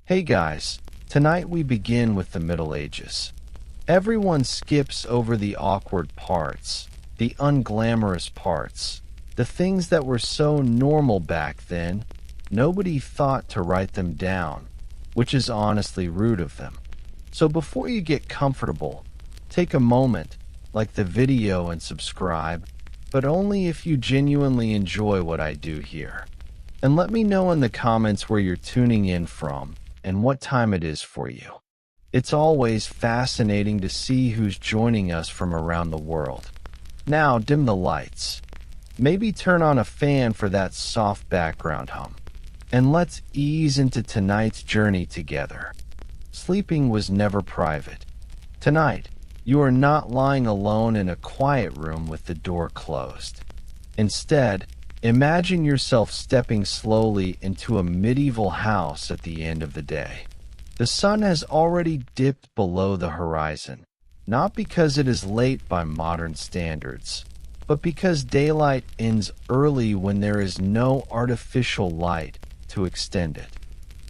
Hey guys, tonight we begin with the Middle Ages. Everyone skips over the awkward parts, the unglamorous parts, the things that were so normal back then, nobody thought to write them down, which is honestly rude of them. So before you get comfortable, take a moment, like the video and subscribe, but only if you genuinely enjoy what I do here. And let me know in the comments where you're tuning in from and what time it is for you. It's always fascinating to see who's joining us from around the world. Now dim the lights. Maybe turn on a fan for that soft background hum. And let's ease into tonight's journey together. Sleeping was never private. Tonight, you are not lying alone in a quiet room with the door closed. Instead, imagine yourself stepping slowly into a medieval house at the end of the day. The sun has already dipped below the horizon, not because it is late by modern standards, but because daylight ends early when there is no artificial light to extend it.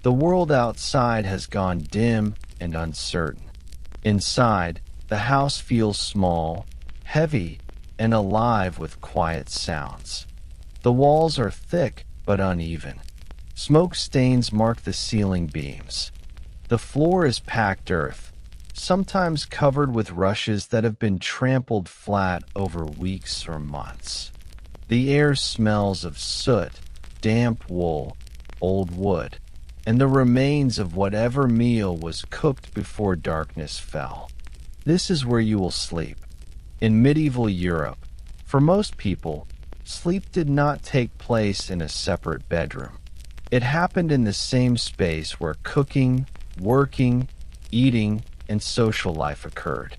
The world outside has gone dim and uncertain. Inside, the house feels small, heavy, and alive with quiet sounds. The walls are thick but uneven. Smoke stains mark the ceiling beams. The floor is packed earth, sometimes covered with rushes that have been trampled flat over weeks or months. The air smells of soot, damp wool, old wood, and the remains of whatever meal was cooked before darkness fell. This is where you will sleep. In medieval Europe, for most people, sleep did not take place in a separate bedroom. It happened in the same space where cooking, working, eating, and social life occurred.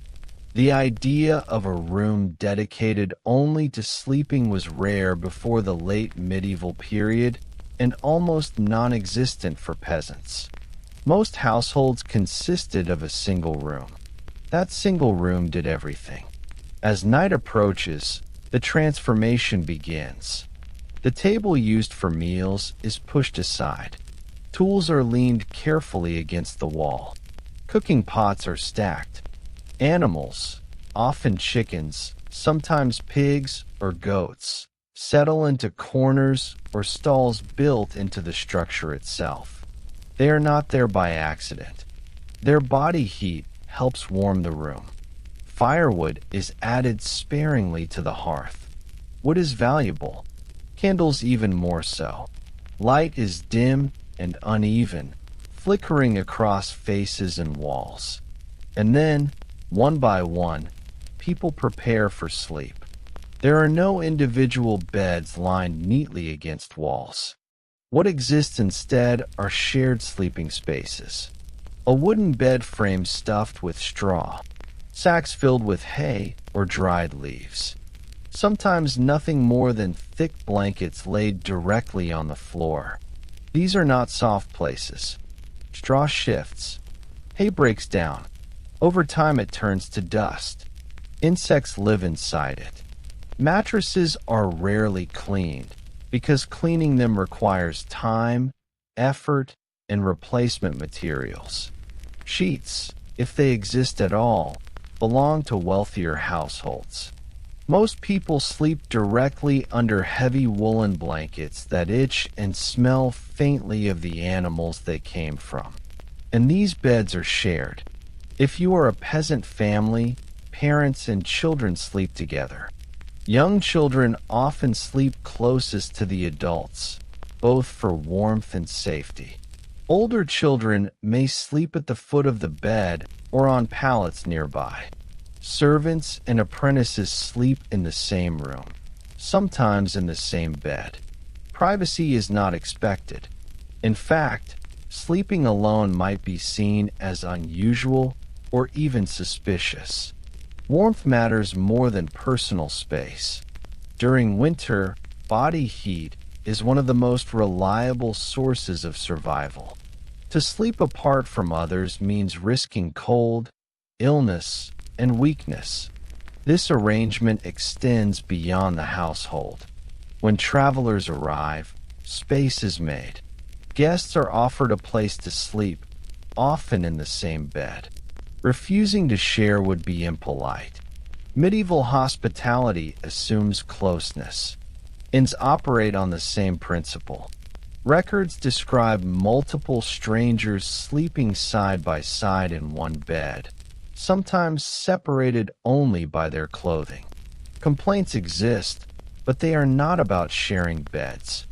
The idea of a room dedicated only to sleeping was rare before the late medieval period and almost non-existent for peasants. Most households consisted of a single room. That single room did everything. As night approaches, the transformation begins. The table used for meals is pushed aside. Tools are leaned carefully against the wall. Cooking pots are stacked. Animals, often chickens, sometimes pigs or goats, settle into corners or stalls built into the structure itself. They are not there by accident. Their body heat helps warm the room. Firewood is added sparingly to the hearth. Wood is valuable, candles even more so. Light is dim and uneven, flickering across faces and walls. And then, one by one, people prepare for sleep. There are no individual beds lined neatly against walls. What exists instead are shared sleeping spaces. A wooden bed frame stuffed with straw, sacks filled with hay or dried leaves. Sometimes nothing more than thick blankets laid directly on the floor. These are not soft places. Straw shifts. Hay breaks down. Over time it turns to dust. Insects live inside it. Mattresses are rarely cleaned because cleaning them requires time, effort, and replacement materials. Sheets, if they exist at all, belong to wealthier households. Most people sleep directly under heavy woolen blankets that itch and smell faintly of the animals they came from. And these beds are shared. If you are a peasant family, parents and children sleep together. Young children often sleep closest to the adults, both for warmth and safety. Older children may sleep at the foot of the bed or on pallets nearby. Servants and apprentices sleep in the same room, sometimes in the same bed. Privacy is not expected. In fact, sleeping alone might be seen as unusual or even suspicious. Warmth matters more than personal space. During winter, body heat is one of the most reliable sources of survival. To sleep apart from others means risking cold, illness, and weakness. This arrangement extends beyond the household. When travelers arrive, space is made. Guests are offered a place to sleep often in the same bed. Refusing to share would be impolite. Medieval hospitality assumes closeness. Inns operate on the same principle. Records describe multiple strangers sleeping side by side in one bed, sometimes separated only by their clothing. Complaints exist, but they are not about sharing beds.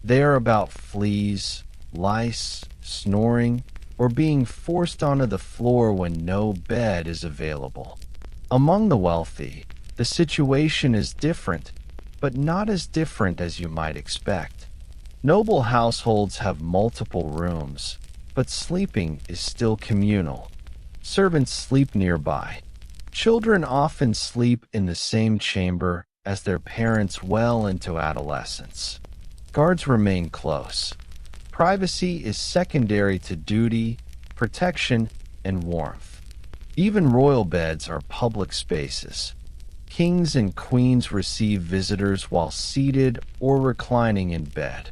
They are about fleas, lice, snoring, or being forced onto the floor when no bed is available. Among the wealthy, the situation is different, but not as different as you might expect. Noble households have multiple rooms, but sleeping is still communal. Servants sleep nearby. Children often sleep in the same chamber as their parents well into adolescence. Guards remain close. Privacy is secondary to duty, protection, and warmth. Even royal beds are public spaces. Kings and queens receive visitors while seated or reclining in bed.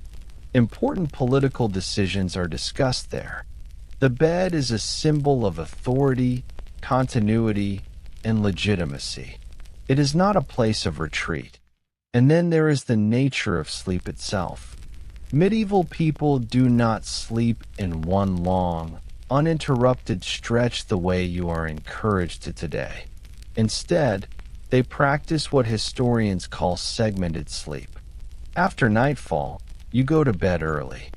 Important political decisions are discussed there. The bed is a symbol of authority, continuity, and legitimacy. It is not a place of retreat. And then there is the nature of sleep itself. Medieval people do not sleep in one long, uninterrupted stretch the way you are encouraged to today. Instead, they practice what historians call segmented sleep. After nightfall, you go to bed early.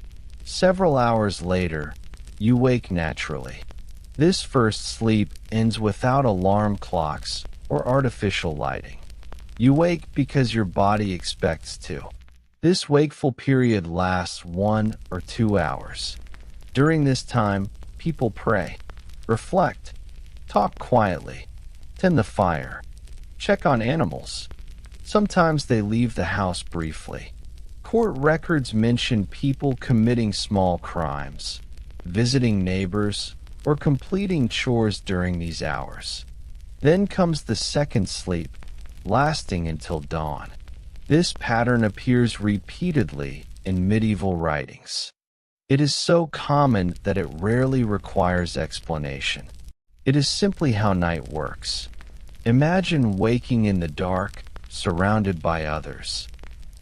Several hours later, you wake naturally. This first sleep ends without alarm clocks or artificial lighting. You wake because your body expects to. This wakeful period lasts 1 or 2 hours. During this time, people pray, reflect, talk quietly, tend the fire, check on animals. Sometimes they leave the house briefly. Court records mention people committing small crimes, visiting neighbors, or completing chores during these hours. Then comes the second sleep, lasting until dawn. This pattern appears repeatedly in medieval writings. It is so common that it rarely requires explanation. It is simply how night works. Imagine waking in the dark, surrounded by others.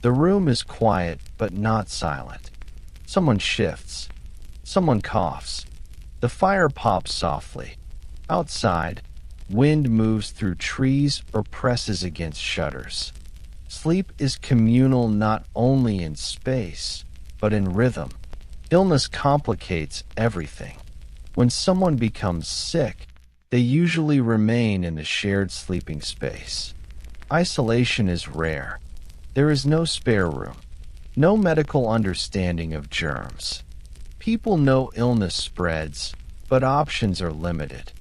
The room is quiet but not silent. Someone shifts. Someone coughs. The fire pops softly. Outside, wind moves through trees or presses against shutters. Sleep is communal not only in space, but in rhythm. Illness complicates everything. When someone becomes sick, they usually remain in the shared sleeping space. Isolation is rare. There is no spare room, no medical understanding of germs. People know illness spreads, but options are limited.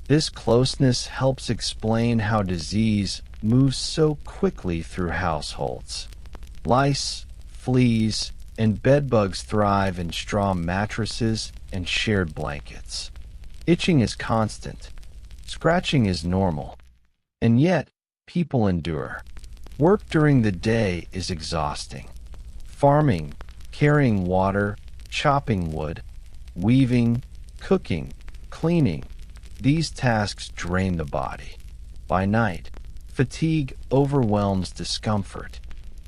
This closeness helps explain how disease moves so quickly through households. Lice, fleas, and bedbugs thrive in straw mattresses and shared blankets. Itching is constant. Scratching is normal. And yet, people endure. Work during the day is exhausting. Farming, carrying water, chopping wood, weaving, cooking, cleaning, these tasks drain the body. By night, fatigue overwhelms discomfort.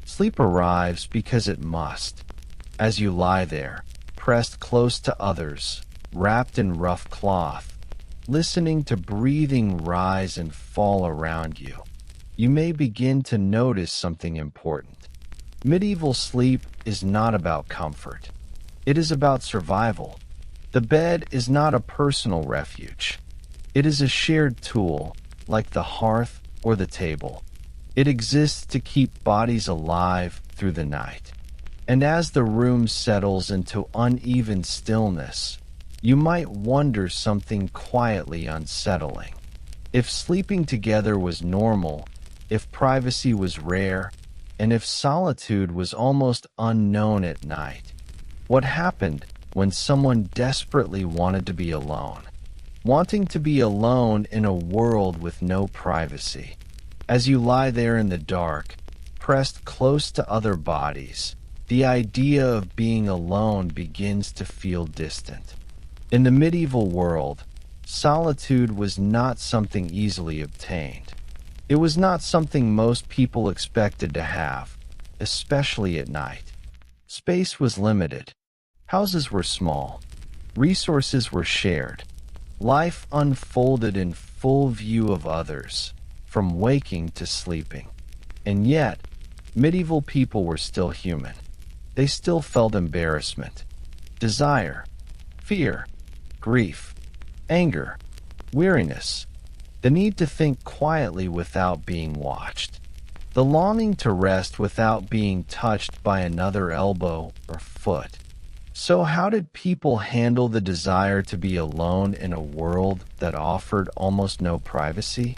Sleep arrives because it must. As you lie there, pressed close to others, wrapped in rough cloth, listening to breathing rise and fall around you, you may begin to notice something important. Medieval sleep is not about comfort. It is about survival. The bed is not a personal refuge. It is a shared tool, like the hearth or the table. It exists to keep bodies alive through the night. And as the room settles into uneven stillness, you might wonder something quietly unsettling. If sleeping together was normal, if privacy was rare, and if solitude was almost unknown at night, what happened when someone desperately wanted to be alone? Wanting to be alone in a world with no privacy. As you lie there in the dark, pressed close to other bodies, the idea of being alone begins to feel distant. In the medieval world, solitude was not something easily obtained. It was not something most people expected to have, especially at night. Space was limited. Houses were small. Resources were shared. Life unfolded in full view of others, from waking to sleeping. And yet, medieval people were still human. They still felt embarrassment, desire, fear, grief, anger, weariness, the need to think quietly without being watched, the longing to rest without being touched by another elbow or foot. So how did people handle the desire to be alone in a world that offered almost no privacy?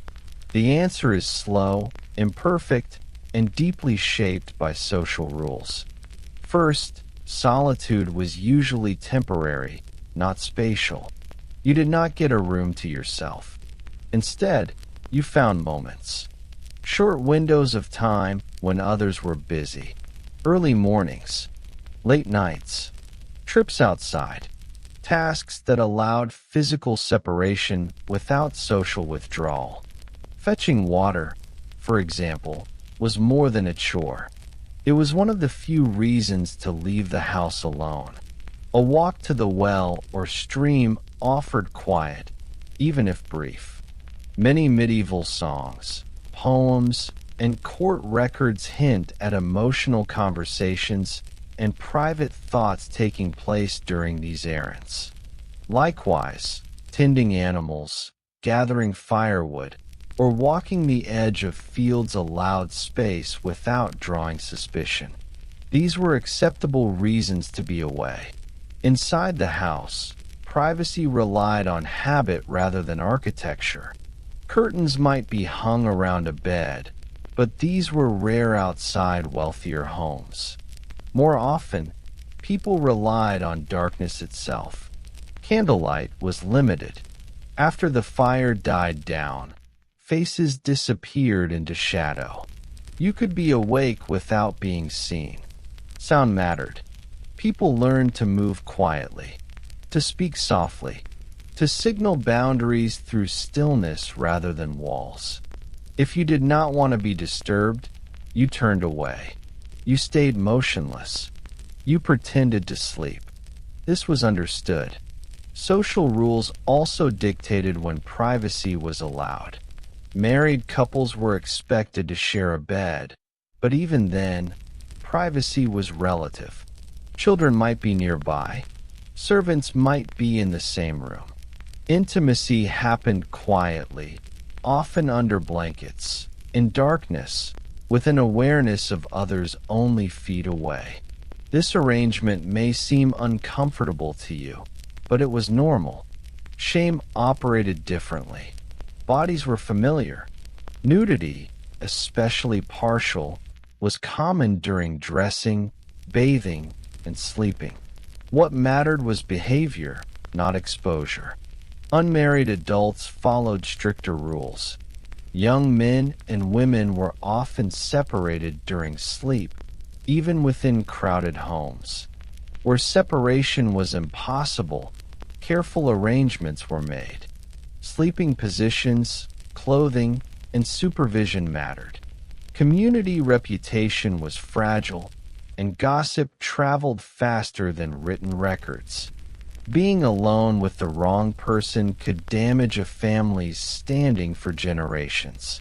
The answer is slow, imperfect, and deeply shaped by social rules. First, solitude was usually temporary, not spatial. You did not get a room to yourself. Instead, you found moments. Short windows of time when others were busy. Early mornings, late nights, trips outside. Tasks that allowed physical separation without social withdrawal. Fetching water, for example, was more than a chore. It was one of the few reasons to leave the house alone. A walk to the well or stream offered quiet, even if brief. Many medieval songs, poems, and court records hint at emotional conversations and private thoughts taking place during these errands. Likewise, tending animals, gathering firewood, or walking the edge of fields allowed space without drawing suspicion. These were acceptable reasons to be away. Inside the house, privacy relied on habit rather than architecture. Curtains might be hung around a bed, but these were rare outside wealthier homes. More often, people relied on darkness itself. Candlelight was limited. After the fire died down, faces disappeared into shadow. You could be awake without being seen. Sound mattered. People learned to move quietly, to speak softly, to signal boundaries through stillness rather than walls. If you did not want to be disturbed, you turned away. You stayed motionless. You pretended to sleep. This was understood. Social rules also dictated when privacy was allowed. Married couples were expected to share a bed, but even then, privacy was relative. Children might be nearby. Servants might be in the same room. Intimacy happened quietly, often under blankets, in darkness, with an awareness of others only feet away. This arrangement may seem uncomfortable to you, but it was normal. Shame operated differently. Bodies were familiar. Nudity, especially partial, was common during dressing, bathing, and sleeping. What mattered was behavior, not exposure. Unmarried adults followed stricter rules. Young men and women were often separated during sleep, even within crowded homes. Where separation was impossible, careful arrangements were made. Sleeping positions, clothing, and supervision mattered. Community reputation was fragile, and gossip traveled faster than written records. Being alone with the wrong person could damage a family's standing for generations.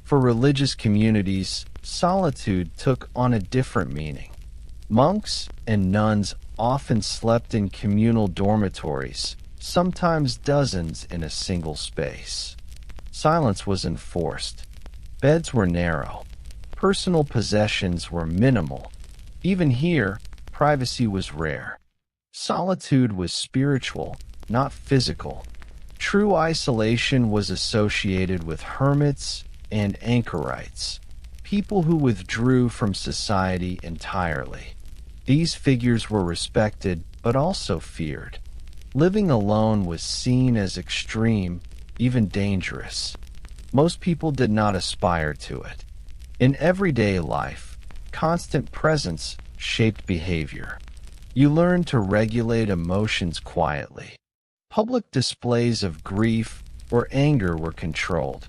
For religious communities, solitude took on a different meaning. Monks and nuns often slept in communal dormitories, sometimes dozens in a single space. Silence was enforced. Beds were narrow. Personal possessions were minimal. Even here, privacy was rare. Solitude was spiritual, not physical. True isolation was associated with hermits and anchorites, people who withdrew from society entirely. These figures were respected but also feared. Living alone was seen as extreme, even dangerous. Most people did not aspire to it. In everyday life, constant presence shaped behavior. You learned to regulate emotions quietly. Public displays of grief or anger were controlled.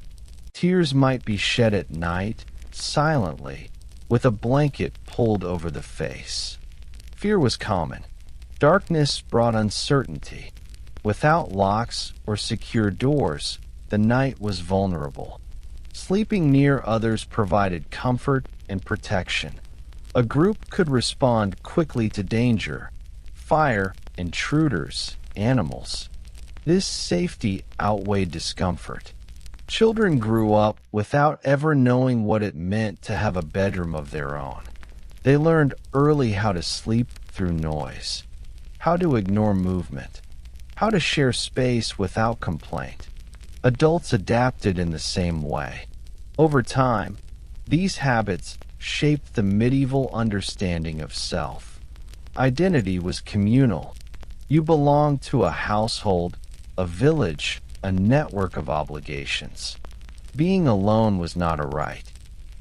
Tears might be shed at night, silently, with a blanket pulled over the face. Fear was common. Darkness brought uncertainty. Without locks or secure doors, the night was vulnerable. Sleeping near others provided comfort and protection. A group could respond quickly to danger, fire, intruders, animals. This safety outweighed discomfort. Children grew up without ever knowing what it meant to have a bedroom of their own. They learned early how to sleep through noise, how to ignore movement, how to share space without complaint. Adults adapted in the same way. Over time, these habits shaped the medieval understanding of self. Identity was communal. You belonged to a household, a village, a network of obligations. Being alone was not a right.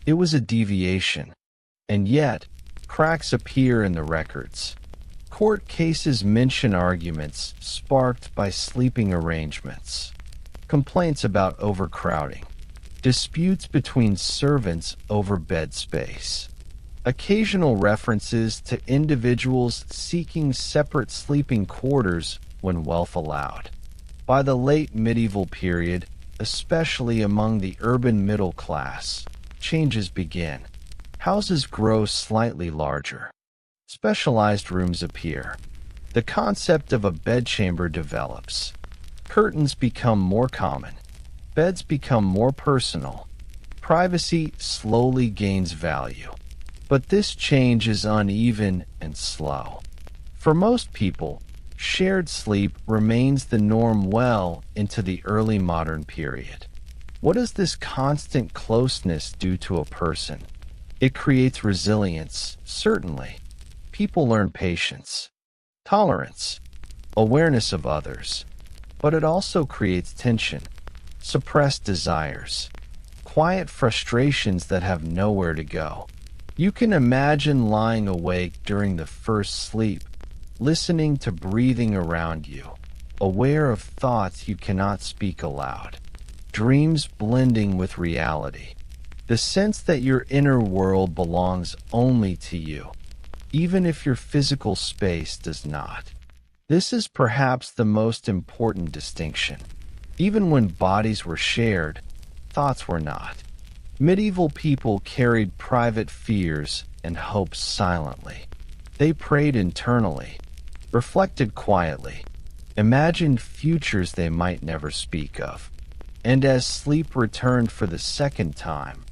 It was a deviation. And yet, cracks appear in the records. Court cases mention arguments sparked by sleeping arrangements, complaints about overcrowding, disputes between servants over bed space, occasional references to individuals seeking separate sleeping quarters when wealth allowed. By the late medieval period, especially among the urban middle class, changes begin. Houses grow slightly larger. Specialized rooms appear. The concept of a bedchamber develops. Curtains become more common. Beds become more personal. Privacy slowly gains value. But this change is uneven and slow. For most people, shared sleep remains the norm well into the early modern period. What does this constant closeness do to a person? It creates resilience, certainly. People learn patience, tolerance, awareness of others. But it also creates tension, suppressed desires, quiet frustrations that have nowhere to go. You can imagine lying awake during the first sleep, listening to breathing around you, aware of thoughts you cannot speak aloud, dreams blending with reality, the sense that your inner world belongs only to you, even if your physical space does not. This is perhaps the most important distinction. Even when bodies were shared, thoughts were not. Medieval people carried private fears and hopes silently. They prayed internally, reflected quietly, imagined futures they might never speak of. And as sleep returned for the second time,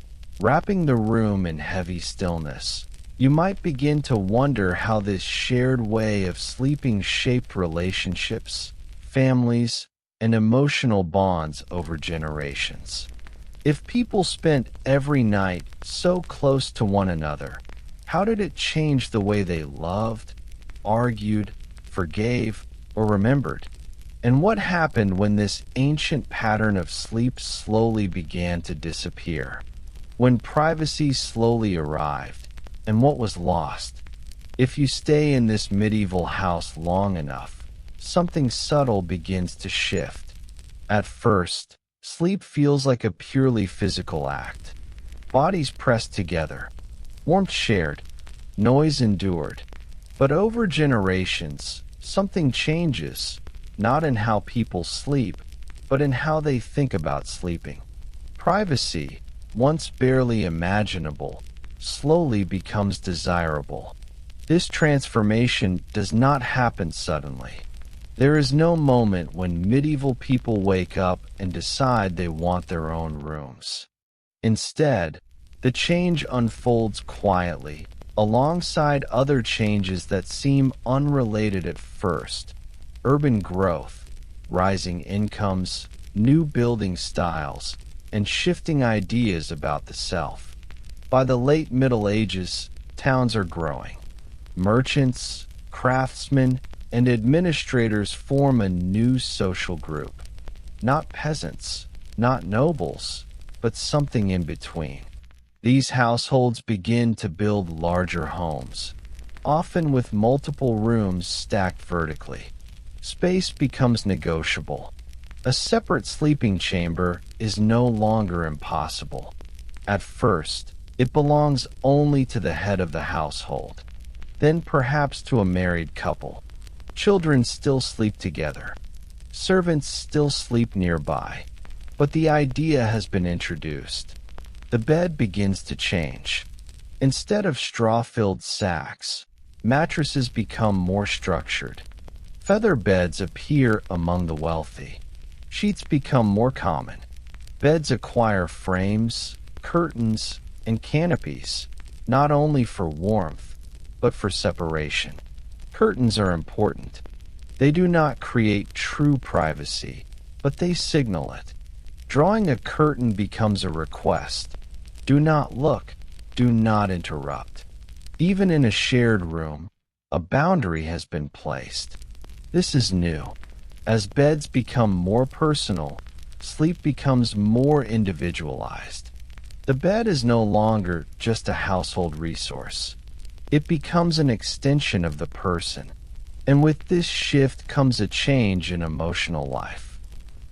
wrapping the room in heavy stillness, you might begin to wonder how this shared way of sleeping shaped relationships, families, and emotional bonds over generations. If people spent every night so close to one another, how did it change the way they loved, argued, forgave, or remembered? And what happened when this ancient pattern of sleep slowly began to disappear? When privacy slowly arrived, and what was lost? If you stay in this medieval house long enough, something subtle begins to shift. At first, sleep feels like a purely physical act. Bodies pressed together, warmth shared, noise endured. But over generations, something changes, not in how people sleep, but in how they think about sleeping. Privacy, once barely imaginable, slowly becomes desirable. This transformation does not happen suddenly. There is no moment when medieval people wake up and decide they want their own rooms. Instead, the change unfolds quietly, alongside other changes that seem unrelated at first. Urban growth, rising incomes, new building styles, and shifting ideas about the self. By the late Middle Ages, towns are growing. Merchants, craftsmen, and administrators form a new social group. Not peasants, not nobles, but something in between. These households begin to build larger homes, often with multiple rooms stacked vertically. Space becomes negotiable. A separate sleeping chamber is no longer impossible. At first, it belongs only to the head of the household, then perhaps to a married couple. Children still sleep together. Servants still sleep nearby. But the idea has been introduced. The bed begins to change. Instead of straw-filled sacks, mattresses become more structured. Feather beds appear among the wealthy. Sheets become more common. Beds acquire frames, curtains, and canopies, not only for warmth, but for separation. Curtains are important. They do not create true privacy, but they signal it. Drawing a curtain becomes a request. Do not look. Do not interrupt. Even in a shared room, a boundary has been placed. This is new. As beds become more personal, sleep becomes more individualized. The bed is no longer just a household resource. It becomes an extension of the person. And with this shift comes a change in emotional life.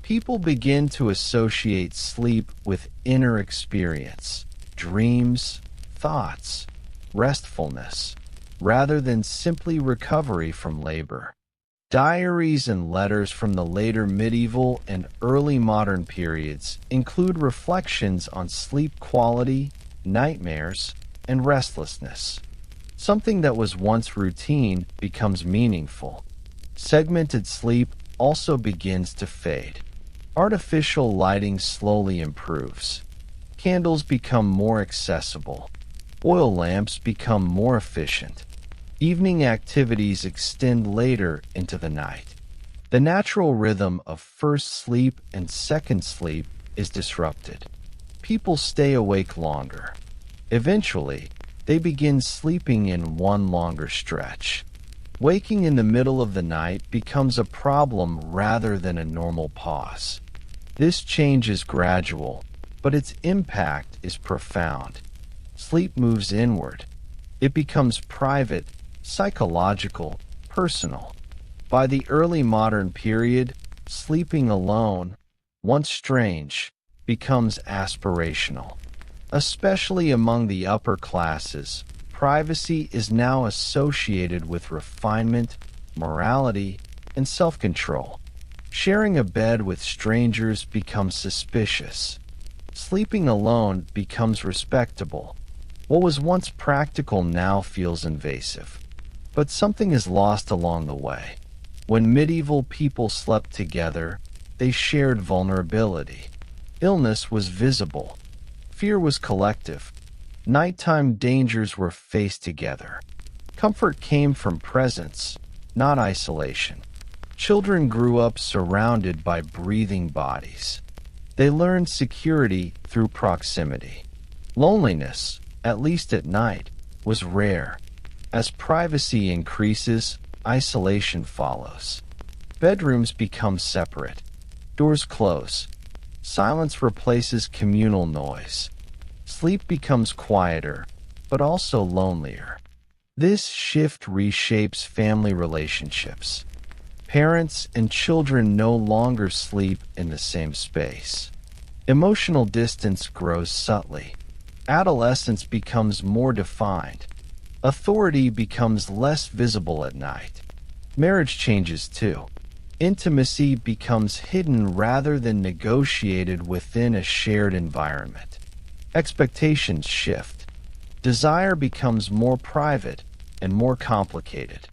People begin to associate sleep with inner experience, dreams, thoughts, restfulness, rather than simply recovery from labor. Diaries and letters from the later medieval and early modern periods include reflections on sleep quality, nightmares, and restlessness. Something that was once routine becomes meaningful. Segmented sleep also begins to fade. Artificial lighting slowly improves. Candles become more accessible. Oil lamps become more efficient. Evening activities extend later into the night. The natural rhythm of first sleep and second sleep is disrupted. People stay awake longer. Eventually, they begin sleeping in one longer stretch. Waking in the middle of the night becomes a problem rather than a normal pause. This change is gradual, but its impact is profound. Sleep moves inward. It becomes private, psychological, personal. By the early modern period, sleeping alone, once strange, becomes aspirational. Especially among the upper classes, privacy is now associated with refinement, morality, and self-control. Sharing a bed with strangers becomes suspicious. Sleeping alone becomes respectable. What was once practical now feels invasive. But something is lost along the way. When medieval people slept together, they shared vulnerability. Illness was visible. Fear was collective. Nighttime dangers were faced together. Comfort came from presence, not isolation. Children grew up surrounded by breathing bodies. They learned security through proximity. Loneliness, at least at night, was rare. As privacy increases, isolation follows. Bedrooms become separate. Doors close. Silence replaces communal noise. Sleep becomes quieter, but also lonelier. This shift reshapes family relationships. Parents and children no longer sleep in the same space. Emotional distance grows subtly. Adolescence becomes more defined. Authority becomes less visible at night. Marriage changes too. Intimacy becomes hidden rather than negotiated within a shared environment. Expectations shift. Desire becomes more private and more complicated.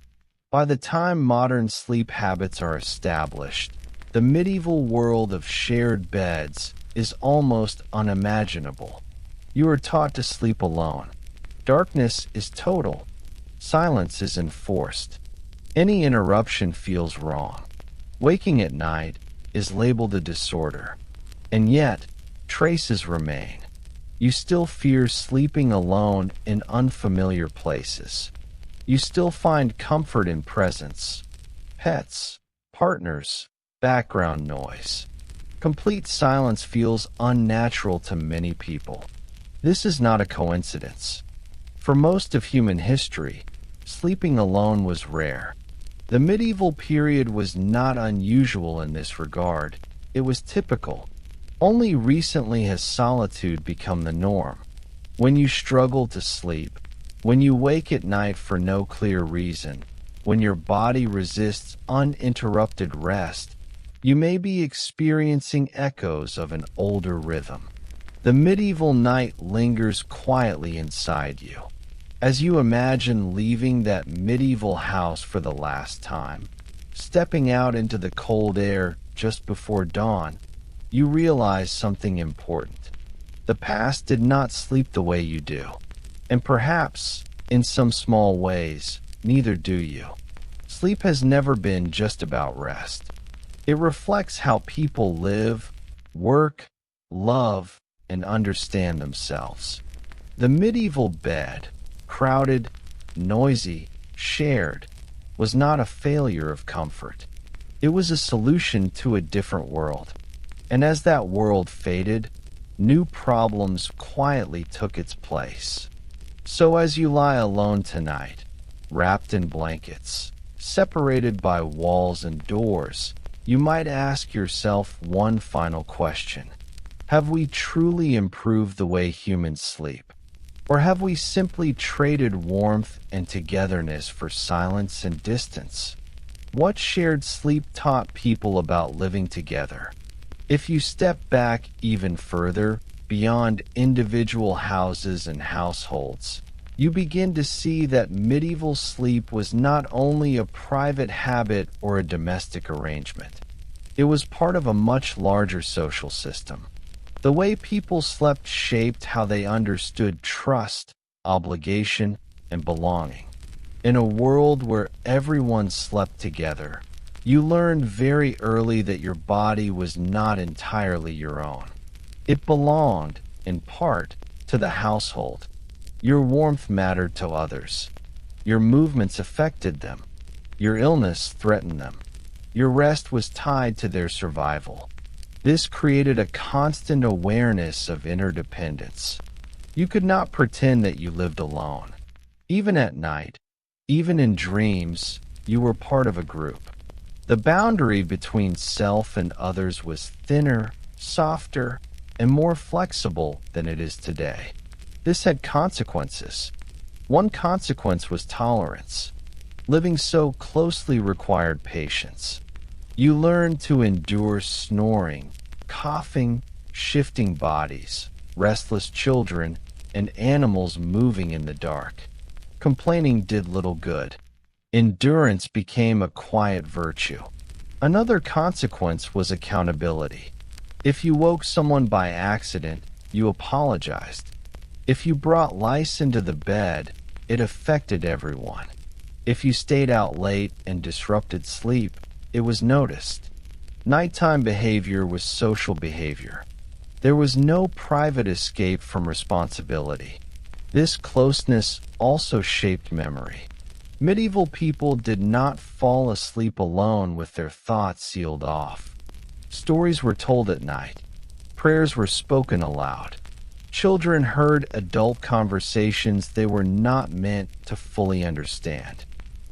By the time modern sleep habits are established, the medieval world of shared beds is almost unimaginable. You are taught to sleep alone. Darkness is total. Silence is enforced. Any interruption feels wrong. Waking at night is labeled a disorder. And yet, traces remain. You still fear sleeping alone in unfamiliar places. You still find comfort in presence. Pets, partners, background noise. Complete silence feels unnatural to many people. This is not a coincidence. For most of human history, sleeping alone was rare. The medieval period was not unusual in this regard. It was typical. Only recently has solitude become the norm. When you struggle to sleep, when you wake at night for no clear reason, when your body resists uninterrupted rest, you may be experiencing echoes of an older rhythm. The medieval night lingers quietly inside you. As you imagine leaving that medieval house for the last time, stepping out into the cold air just before dawn, you realize something important. The past did not sleep the way you do, and perhaps, in some small ways, neither do you. Sleep has never been just about rest. It reflects how people live, work, love, and understand themselves. The medieval bed, crowded, noisy, shared, was not a failure of comfort. It was a solution to a different world. And as that world faded, new problems quietly took its place. So as you lie alone tonight, wrapped in blankets, separated by walls and doors, you might ask yourself one final question. Have we truly improved the way humans sleep? Or have we simply traded warmth and togetherness for silence and distance? What shared sleep taught people about living together? If you step back even further, beyond individual houses and households, you begin to see that medieval sleep was not only a private habit or a domestic arrangement. It was part of a much larger social system. The way people slept shaped how they understood trust, obligation, and belonging. In a world where everyone slept together, you learned very early that your body was not entirely your own. It belonged, in part, to the household. Your warmth mattered to others. Your movements affected them. Your illness threatened them. Your rest was tied to their survival. This created a constant awareness of interdependence. You could not pretend that you lived alone. Even at night, even in dreams, you were part of a group. The boundary between self and others was thinner, softer, and more flexible than it is today. This had consequences. One consequence was tolerance. Living so closely required patience. You learned to endure snoring, coughing, shifting bodies, restless children, and animals moving in the dark. Complaining did little good. Endurance became a quiet virtue. Another consequence was accountability. If you woke someone by accident, you apologized. If you brought lice into the bed, it affected everyone. If you stayed out late and disrupted sleep, it was noticed. Nighttime behavior was social behavior. There was no private escape from responsibility. This closeness also shaped memory. Medieval people did not fall asleep alone with their thoughts sealed off. Stories were told at night. Prayers were spoken aloud. Children heard adult conversations they were not meant to fully understand.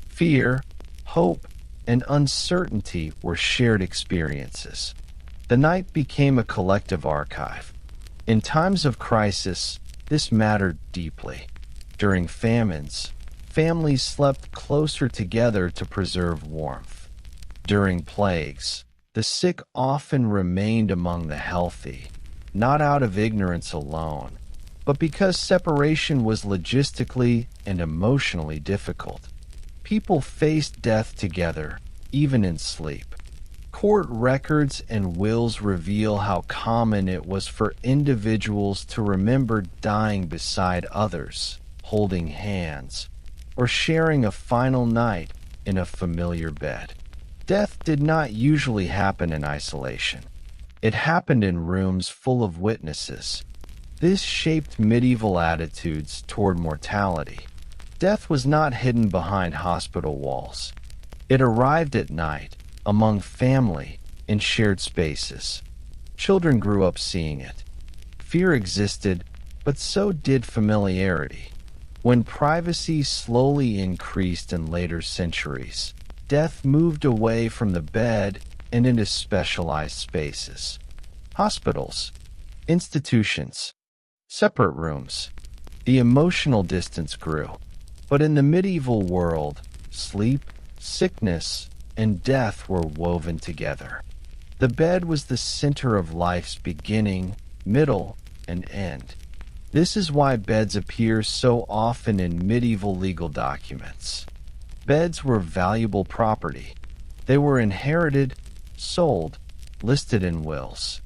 Fear, hope, and uncertainty were shared experiences. The night became a collective archive. In times of crisis, this mattered deeply. During famines, families slept closer together to preserve warmth. During plagues, the sick often remained among the healthy, not out of ignorance alone, but because separation was logistically and emotionally difficult. People faced death together, even in sleep. Court records and wills reveal how common it was for individuals to remember dying beside others, holding hands, or sharing a final night in a familiar bed. Death did not usually happen in isolation. It happened in rooms full of witnesses. This shaped medieval attitudes toward mortality. Death was not hidden behind hospital walls. It arrived at night, among family, in shared spaces. Children grew up seeing it. Fear existed, but so did familiarity. When privacy slowly increased in later centuries, death moved away from the bed and into specialized spaces. Hospitals, institutions, separate rooms. The emotional distance grew. But in the medieval world, sleep, sickness, and death were woven together. The bed was the center of life's beginning, middle, and end. This is why beds appear so often in medieval legal documents. Beds were valuable property. They were inherited, sold, listed in wills.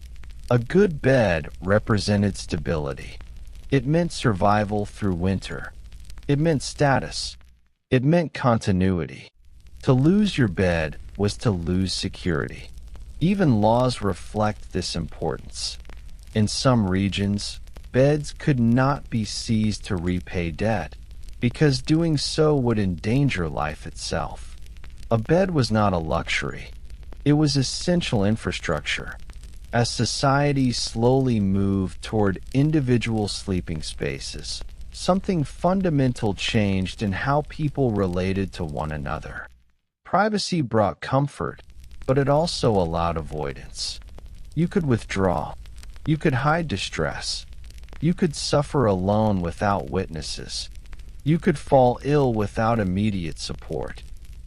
A good bed represented stability. It meant survival through winter. It meant status. It meant continuity. To lose your bed was to lose security. Even laws reflect this importance. In some regions, beds could not be seized to repay debt, because doing so would endanger life itself. A bed was not a luxury. It was essential infrastructure. As society slowly moved toward individual sleeping spaces, something fundamental changed in how people related to one another. Privacy brought comfort, but it also allowed avoidance. You could withdraw. You could hide distress. You could suffer alone without witnesses. You could fall ill without immediate support.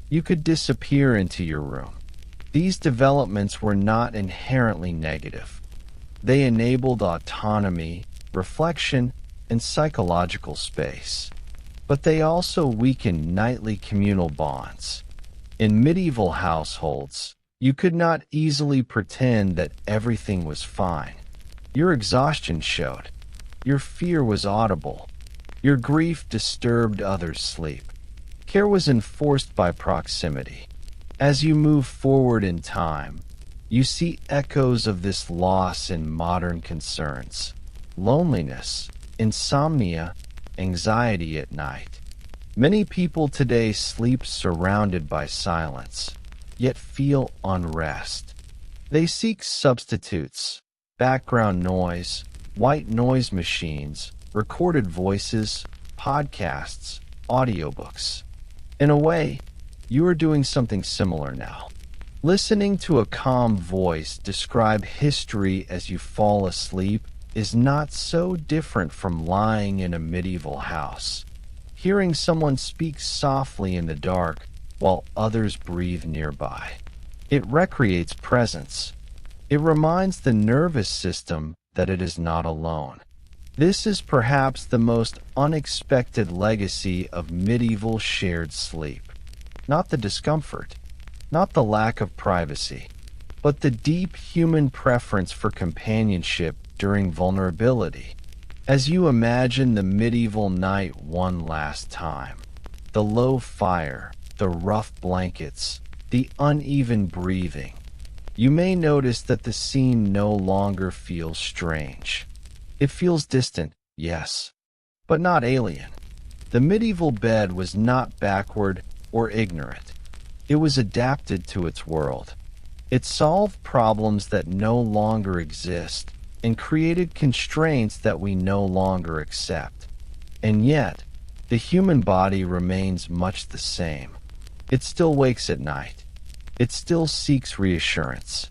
You could disappear into your room. These developments were not inherently negative. They enabled autonomy, reflection, and psychological space. But they also weakened nightly communal bonds. In medieval households, you could not easily pretend that everything was fine. Your exhaustion showed. Your fear was audible. Your grief disturbed others' sleep. Care was enforced by proximity. As you move forward in time, you see echoes of this loss in modern concerns. Loneliness, insomnia, anxiety at night. Many people today sleep surrounded by silence, yet feel unrest. They seek substitutes, background noise, white noise machines, recorded voices, podcasts, audiobooks. In a way, you are doing something similar now. Listening to a calm voice describe history as you fall asleep is not so different from lying in a medieval house. Hearing someone speak softly in the dark while others breathe nearby. It recreates presence. It reminds the nervous system that it is not alone. This is perhaps the most unexpected legacy of medieval shared sleep. Not the discomfort, not the lack of privacy, but the deep human preference for companionship during vulnerability. As you imagine the medieval night one last time, the low fire, the rough blankets, the uneven breathing, you may notice that the scene no longer feels strange. It feels distant, yes, but not alien. The medieval bed was not backward or ignorant. It was adapted to its world. It solved problems that no longer exist and created constraints that we no longer accept. And yet, the human body remains much the same. It still wakes at night. It still seeks reassurance.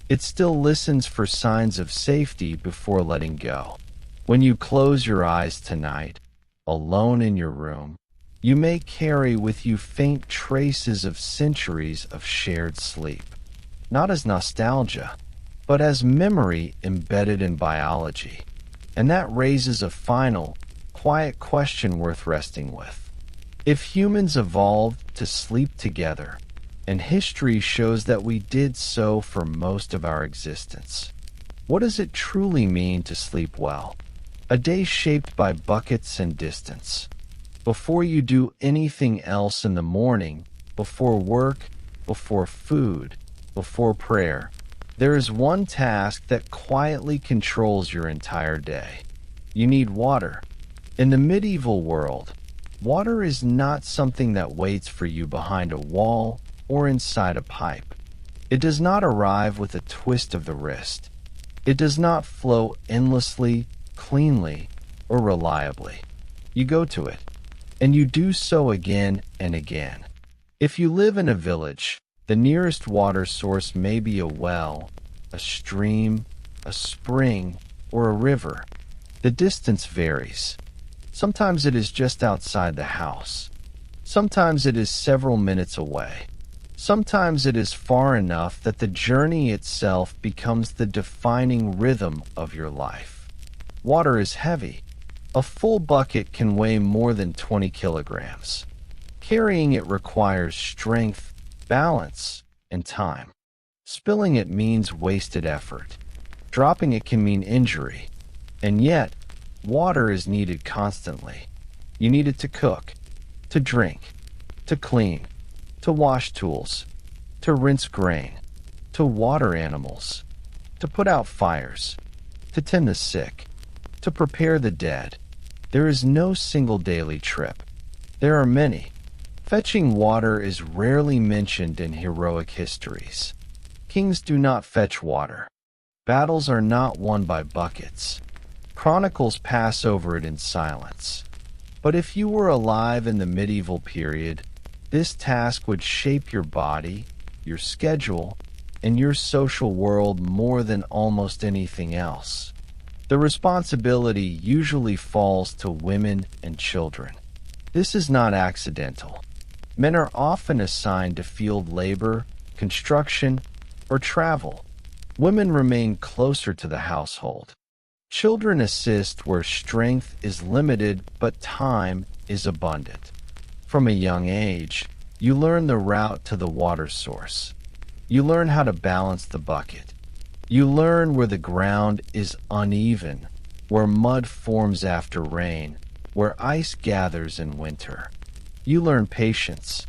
It still listens for signs of safety before letting go. When you close your eyes tonight, alone in your room, you may carry with you faint traces of centuries of shared sleep, not as nostalgia, but as memory embedded in biology. And that raises a final, quiet question worth resting with. If humans evolved to sleep together, and history shows that we did so for most of our existence, what does it truly mean to sleep well? A day shaped by buckets and distance. Before you do anything else in the morning, before work, before food, before prayer, there is one task that quietly controls your entire day. You need water. In the medieval world, water is not something that waits for you behind a wall or inside a pipe. It does not arrive with a twist of the wrist. It does not flow endlessly, cleanly, or reliably. You go to it, and you do so again and again. If you live in a village, the nearest water source may be a well, a stream, a spring, or a river. The distance varies. Sometimes it is just outside the house. Sometimes it is several minutes away. Sometimes it is far enough that the journey itself becomes the defining rhythm of your life. Water is heavy. A full bucket can weigh more than 20 kilograms. Carrying it requires strength, balance, and time. Spilling it means wasted effort. Dropping it can mean injury. And yet, water is needed constantly. You need it to cook, to drink, to clean, to wash tools, to rinse grain, to water animals, to put out fires, to tend the sick, to prepare the dead. There is no single daily trip. There are many. Fetching water is rarely mentioned in heroic histories. Kings do not fetch water. Battles are not won by buckets. Chronicles pass over it in silence. But if you were alive in the medieval period, this task would shape your body, your schedule, and your social world more than almost anything else. The responsibility usually falls to women and children. This is not accidental. Men are often assigned to field labor, construction, or travel. Women remain closer to the household. Children assist where strength is limited but time is abundant. From a young age, you learn the route to the water source. You learn how to balance the bucket. You learn where the ground is uneven, where mud forms after rain, where ice gathers in winter. You learn patience.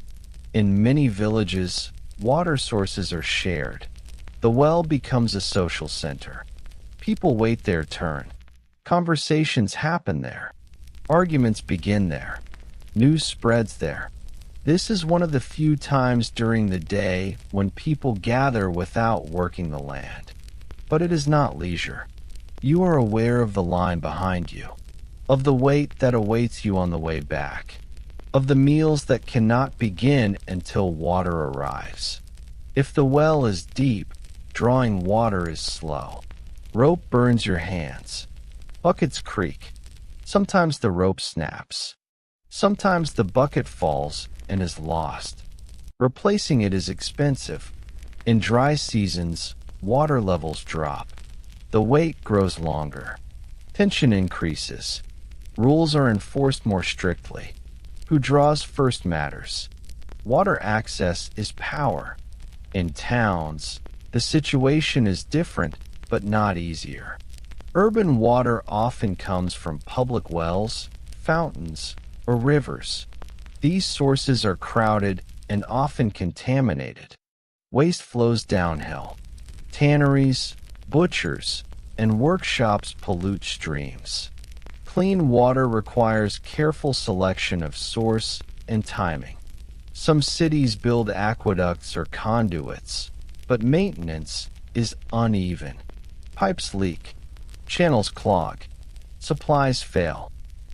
In many villages, water sources are shared. The well becomes a social center. People wait their turn. Conversations happen there. Arguments begin there. News spreads there. This is one of the few times during the day when people gather without working the land. But it is not leisure. You are aware of the line behind you, of the wait that awaits you on the way back, of the meals that cannot begin until water arrives. If the well is deep, drawing water is slow. Rope burns your hands. Buckets creak. Sometimes the rope snaps. Sometimes the bucket falls and is lost. Replacing it is expensive. In dry seasons, water levels drop. The wait grows longer. Tension increases. Rules are enforced more strictly. Who draws first matters. Water access is power. In towns, the situation is different, but not easier. Urban water often comes from public wells, fountains, or rivers. These sources are crowded and often contaminated. Waste flows downhill. Tanneries, butchers, and workshops pollute streams. Clean water requires careful selection of source and timing. Some cities build aqueducts or conduits, but maintenance is uneven. Pipes leak, channels clog, supplies fail.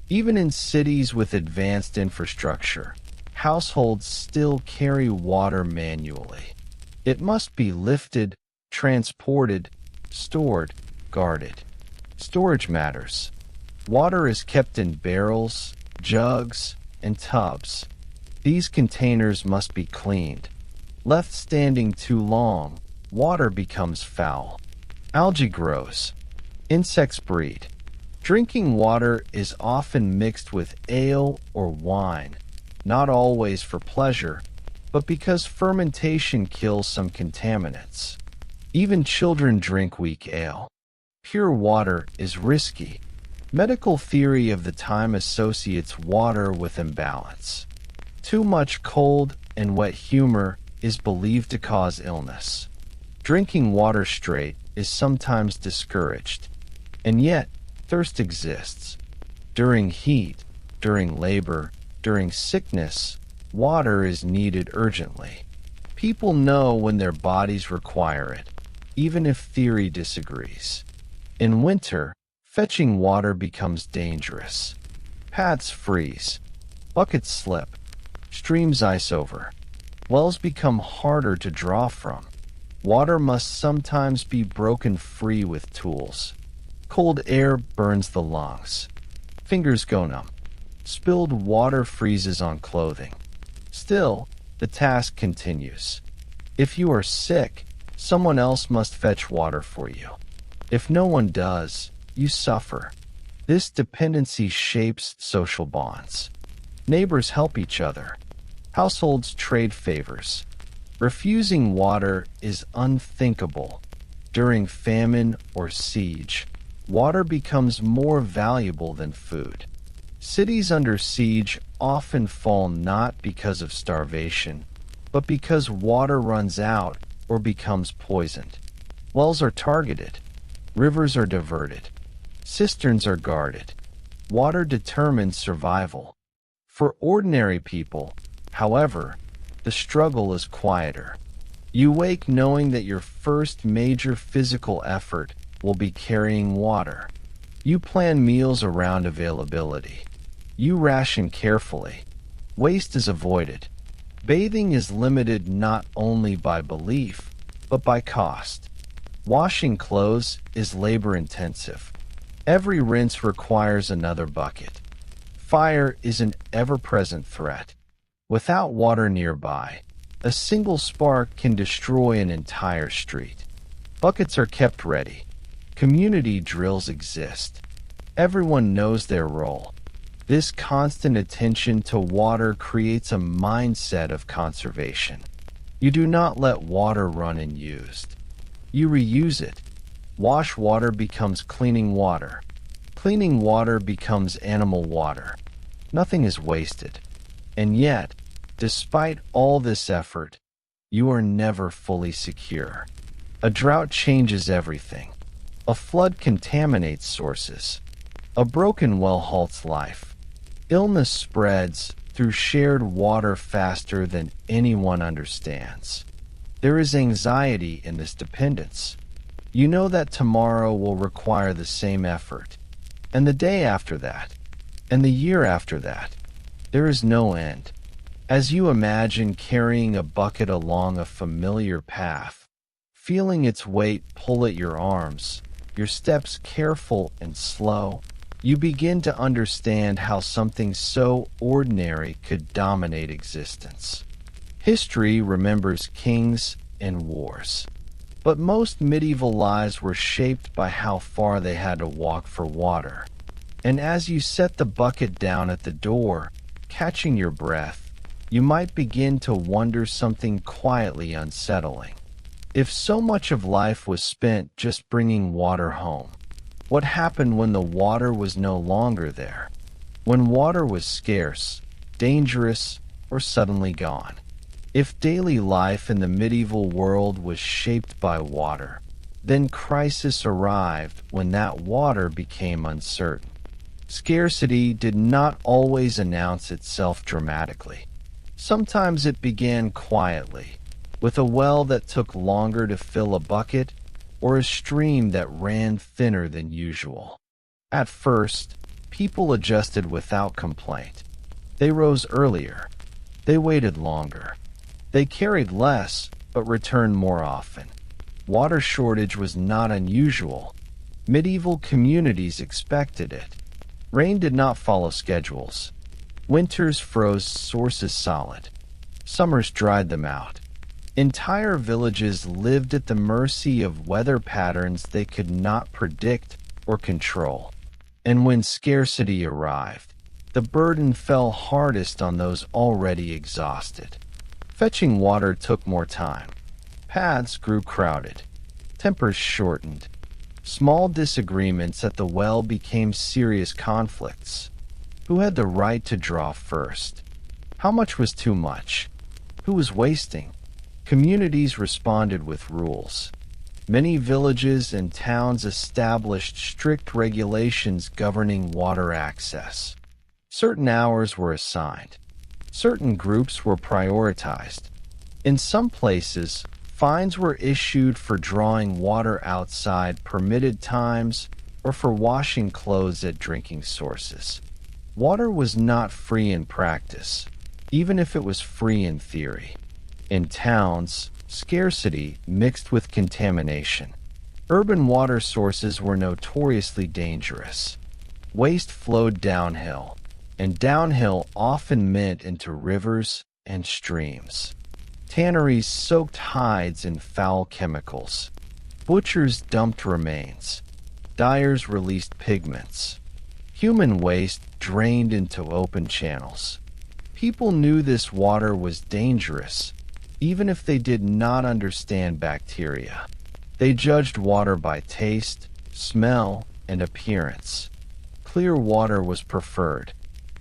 Even in cities with advanced infrastructure, households still carry water manually. It must be lifted, transported, stored, guarded. Storage matters. Water is kept in barrels, jugs, and tubs. These containers must be cleaned. Left standing too long, water becomes foul. Algae grows. Insects breed. Drinking water is often mixed with ale or wine, not always for pleasure, but because fermentation kills some contaminants. Even children drink weak ale. Pure water is risky. Medical theory of the time associates water with imbalance. Too much cold and wet humor is believed to cause illness. Drinking water straight is sometimes discouraged. And yet, thirst exists. During heat, during labor, during sickness, water is needed urgently. People know when their bodies require it, even if theory disagrees. In winter, fetching water becomes dangerous. Paths freeze. Buckets slip. Streams ice over. Wells become harder to draw from. Water must sometimes be broken free with tools. Cold air burns the lungs. Fingers go numb. Spilled water freezes on clothing. Still, the task continues. If you are sick, someone else must fetch water for you. If no one does, you suffer. This dependency shapes social bonds. Neighbors help each other. Households trade favors. Refusing water is unthinkable. During famine or siege, water becomes more valuable than food. Cities under siege often fall not because of starvation, but because water runs out or becomes poisoned. Wells are targeted. Rivers are diverted. Cisterns are guarded. Water determines survival. For ordinary people, however, the struggle is quieter. You wake knowing that your first major physical effort will be carrying water. You plan meals around availability. You ration carefully. Waste is avoided. Bathing is limited not only by belief, but by cost. Washing clothes is labor-intensive. Every rinse requires another bucket. Fire is an ever-present threat. Without water nearby, a single spark can destroy an entire street. Buckets are kept ready. Community drills exist. Everyone knows their role. This constant attention to water creates a mindset of conservation. You do not let water run unused. You reuse it. Wash water becomes cleaning water. Cleaning water becomes animal water. Nothing is wasted. And yet, despite all this effort, you are never fully secure. A drought changes everything. A flood contaminates sources. A broken well halts life. Illness spreads through shared water faster than anyone understands. There is anxiety in this dependence. You know that tomorrow will require the same effort, and the day after that, and the year after that. There is no end. As you imagine carrying a bucket along a familiar path, feeling its weight pull at your arms, your steps careful and slow, you begin to understand how something so ordinary could dominate existence. History remembers kings and wars, but most medieval lives were shaped by how far they had to walk for water. And as you set the bucket down at the door, catching your breath, you might begin to wonder something quietly unsettling. If so much of life was spent just bringing water home, what happened when the water was no longer there? When water was scarce, dangerous, or suddenly gone? If daily life in the medieval world was shaped by water, then crisis arrived when that water became uncertain. Scarcity did not always announce itself dramatically. Sometimes it began quietly, with a well that took longer to fill a bucket, or a stream that ran thinner than usual. At first, people adjusted without complaint. They rose earlier. They waited longer. They carried less, but returned more often. Water shortage was not unusual. Medieval communities expected it. Rain did not follow schedules. Winters froze sources solid. Summers dried them out. Entire villages lived at the mercy of weather patterns they could not predict or control. And when scarcity arrived, the burden fell hardest on those already exhausted. Fetching water took more time. Paths grew crowded. Tempers shortened. Small disagreements at the well became serious conflicts. Who had the right to draw first? How much was too much? Who was wasting? Communities responded with rules. Many villages and towns established strict regulations governing water access. Certain hours were assigned. Certain groups were prioritized. In some places, fines were issued for drawing water outside permitted times or for washing clothes at drinking sources. Water was not free in practice, even if it was free in theory. In towns, scarcity mixed with contamination. Urban water sources were notoriously dangerous. Waste flowed downhill, and downhill often meant into rivers and streams. Tanneries soaked hides in foul chemicals. Butchers dumped remains. Dyers released pigments. Human waste drained into open channels. People knew this water was dangerous, even if they did not understand bacteria. They judged water by taste, smell, and appearance. Clear water was preferred.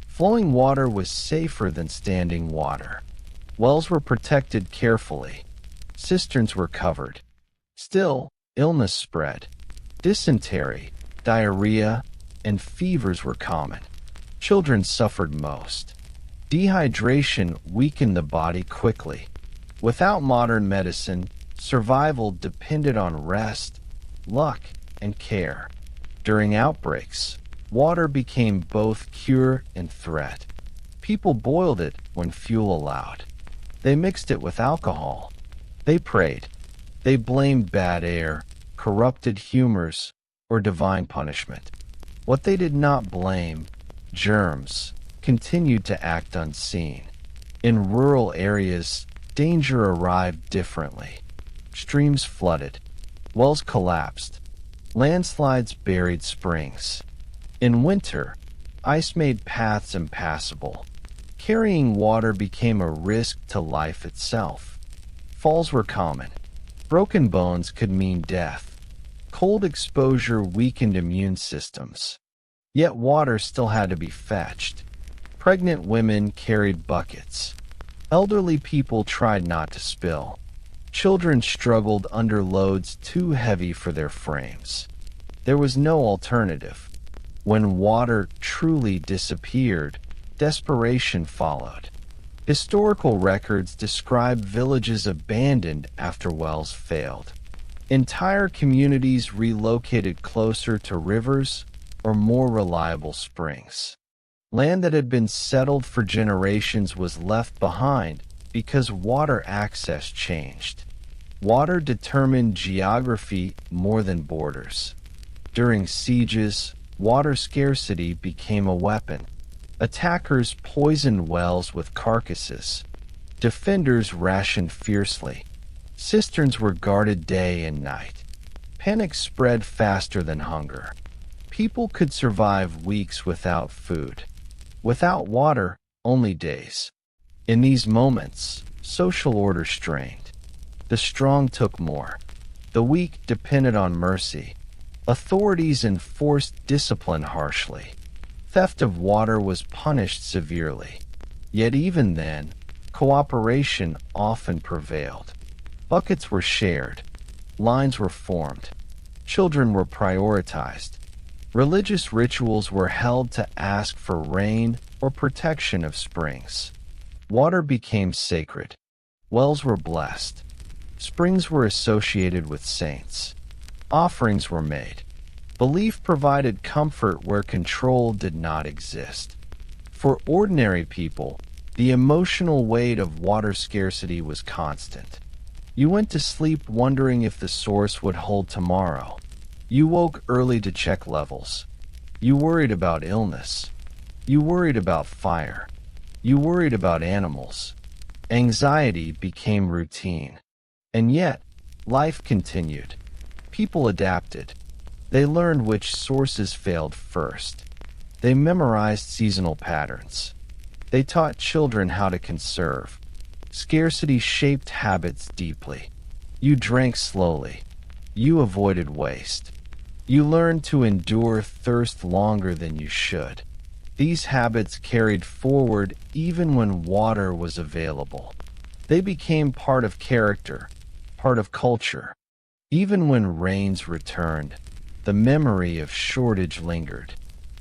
Flowing water was safer than standing water. Wells were protected carefully. Cisterns were covered. Still, illness spread. Dysentery, diarrhea, and fevers were common. Children suffered most. Dehydration weakened the body quickly. Without modern medicine, survival depended on rest, luck, and care. During outbreaks, water became both cure and threat. People boiled it when fuel allowed. They mixed it with alcohol. They prayed. They blamed bad air, corrupted humors, or divine punishment. What they did not blame, germs, continued to act unseen. In rural areas, danger arrived differently. Streams flooded. Wells collapsed. Landslides buried springs. In winter, ice made paths impassable. Carrying water became a risk to life itself. Falls were common. Broken bones could mean death. Cold exposure weakened immune systems. Yet water still had to be fetched. Pregnant women carried buckets. Elderly people tried not to spill. Children struggled under loads too heavy for their frames. There was no alternative. When water truly disappeared, desperation followed. Historical records describe villages abandoned after wells failed. Entire communities relocated closer to rivers or more reliable springs. Land that had been settled for generations was left behind because water access changed. Water determined geography more than borders. During sieges, water scarcity became a weapon. Attackers poisoned wells with carcasses. Defenders rationed fiercely. Cisterns were guarded day and night. Panic spread faster than hunger. People could survive weeks without food. Without water, only days. In these moments, social order strained. The strong took more. The weak depended on mercy. Authorities enforced discipline harshly. Theft of water was punished severely. Yet even then, cooperation often prevailed. Buckets were shared. Lines were formed. Children were prioritized. Religious rituals were held to ask for rain or protection of springs. Water became sacred. Wells were blessed. Springs were associated with saints. Offerings were made. Belief provided comfort where control did not exist. For ordinary people, the emotional weight of water scarcity was constant. You went to sleep wondering if the source would hold tomorrow. You woke early to check levels. You worried about illness. You worried about fire. You worried about animals. Anxiety became routine. And yet, life continued. People adapted. They learned which sources failed first. They memorized seasonal patterns. They taught children how to conserve. Scarcity shaped habits deeply. You drank slowly. You avoided waste. You learned to endure thirst longer than you should. These habits carried forward even when water was available. They became part of character, part of culture. Even when rains returned, the memory of shortage lingered.